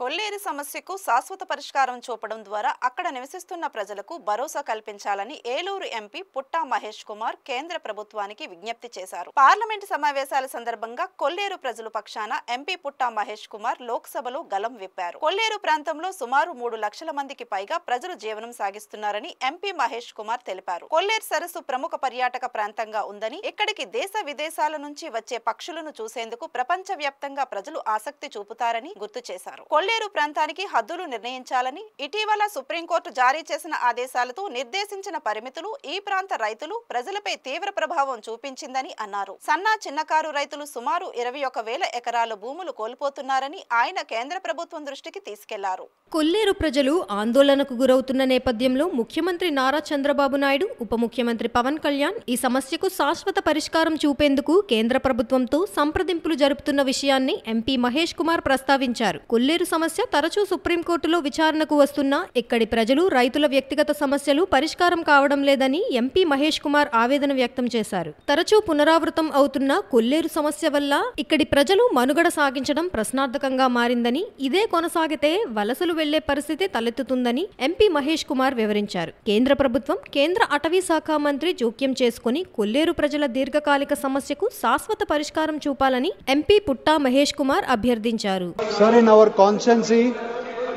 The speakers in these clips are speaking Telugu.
కొల్లేరు సమస్యకు శాశ్వత పరిష్కారం చూపడం ద్వారా అక్కడ నివసిస్తున్న ప్రజలకు భరోసా కల్పించాలని ఏలూరు ఎంపీ పుట్టా మహేష్ కుమార్ కేంద్ర ప్రభుత్వానికి విజ్ఞప్తి చేశారు. పార్లమెంట్ సమావేశాల సందర్భంగా కొల్లేరు ప్రజల పక్షాన ఎంపీ పుట్టా మహేష్ కుమార్ లోక్సభలో గలం విప్పారు. కొల్లేరు ప్రాంతంలో సుమారు 3 లక్షల మందికి పైగా ప్రజలు జీవనం సాగిస్తున్నారని ఎంపీ మహేష్ కుమార్ తెలిపారు. కొల్లేరు సరస్సు ప్రముఖ పర్యాటక ప్రాంతంగా ఉందని, ఇక్కడికి దేశ విదేశాల నుంచి వచ్చే పక్షులను చూసేందుకు ప్రపంచవ్యాప్తంగా ప్రజలు ఆసక్తి చూపుతారని గుర్తు చేశారు. కొల్లేరు ప్రాంతానికి హద్దులు నిర్ణయించాలని ఇటీవల సుప్రీంకోర్టు జారీ చేసిన ఆదేశాలతో నిర్దేశించిన పరిమితులు ఈ ప్రాంత రైతులు ప్రజలపై తీవ్ర ప్రభావం చూపించిందని అన్నారు. సన్న చిన్నకారు రైతులు సుమారు 21,000 ఎకరాల భూములు కోల్పోతున్నారని ఆయన కేంద్ర ప్రభుత్వం దృష్టికి తీసుకెళ్లారు. కొల్లేరు ప్రజలు ఆందోళనకు గురవుతున్న నేపథ్యంలో ముఖ్యమంత్రి నారా చంద్రబాబు నాయుడు, ఉప ముఖ్యమంత్రి పవన్ కళ్యాణ్ ఈ సమస్యకు శాశ్వత పరిష్కారం చూపేందుకు కేంద్ర ప్రభుత్వంతో సంప్రదింపులు జరుపుతున్న విషయాన్ని ఎంపీ మహేష్ కుమార్ ప్రస్తావించారు. కొల్లేరు సమస్య తరచూ సుప్రీంకోర్టులో విచారణకు వస్తున్నా ఇక్కడి ప్రజలు, రైతుల వ్యక్తిగత సమస్యలు పరిష్కారం కావడం లేదని ఎంపీ మహేష్ కుమార్ ఆవేదన వ్యక్తం చేశారు. తరచూ పునరావృతం అవుతున్న కొల్లేరు సమస్య వల్ల ఇక్కడి ప్రజలు మనుగడ సాగించడం ప్రశ్నార్థకంగా మారిందని, ఇదే కొనసాగితే వలసలు వెళ్లే పరిస్థితి తలెత్తుతుందని ఎంపీ మహేష్ కుమార్ వివరించారు. కేంద్ర ప్రభుత్వం, కేంద్ర అటవీ శాఖ మంత్రి జోక్యం చేసుకుని కొల్లేరు ప్రజల దీర్ఘకాలిక సమస్యకు శాశ్వత పరిష్కారం చూపాలని ఎంపీ పుట్టా మహేష్ కుమార్ అభ్యర్థించారు.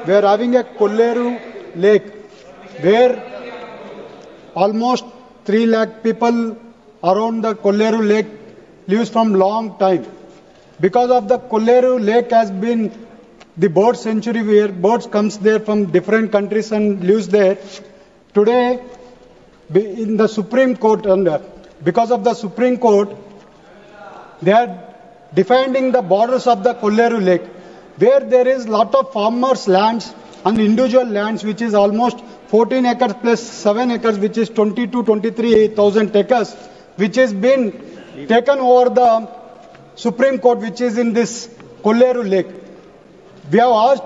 We are having a Kolleru lake where almost 3 lakh people around the Kolleru lake lives from long time. Because of the Kolleru lake has been the bird sanctuary where birds comes there from different countries and lives there. Today in the Supreme Court, and because of the Supreme Court, they are defining the borders of the Kolleru lake, where there is lot of farmers' lands and individual lands, which is almost 14 acres plus 7 acres, which is 20 to 23,000 acres, which has been taken over the Supreme Court, which is in this Kolleru lake. We have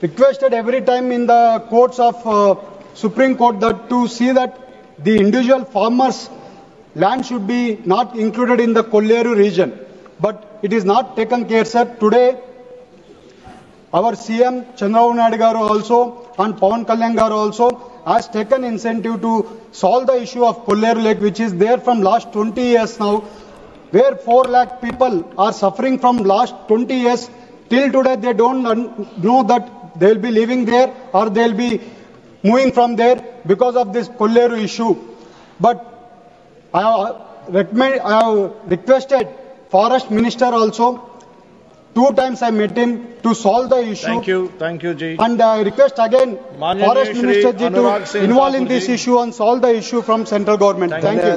requested every time in the courts of Supreme Court that to see that the individual farmers' land should be not included in the Kolleru region. But it is not taken care, sir. Today, our CM Chandrababu Naidu garu also and Pawan Kalyan garu also has taken incentive to solve the issue of Kolleru lake, which is there from last 20 years now, where 4 lakh people are suffering from last 20 years. Till today, they don't know that they will be living there or they will be moving from there because of this Kolleru issue. But I have requested Forest Minister also. 2 times I met him to solve the issue. Thank you, Ji. And I request again Forest Minister Ji to involve in this issue and solve the issue from central government. Thank you.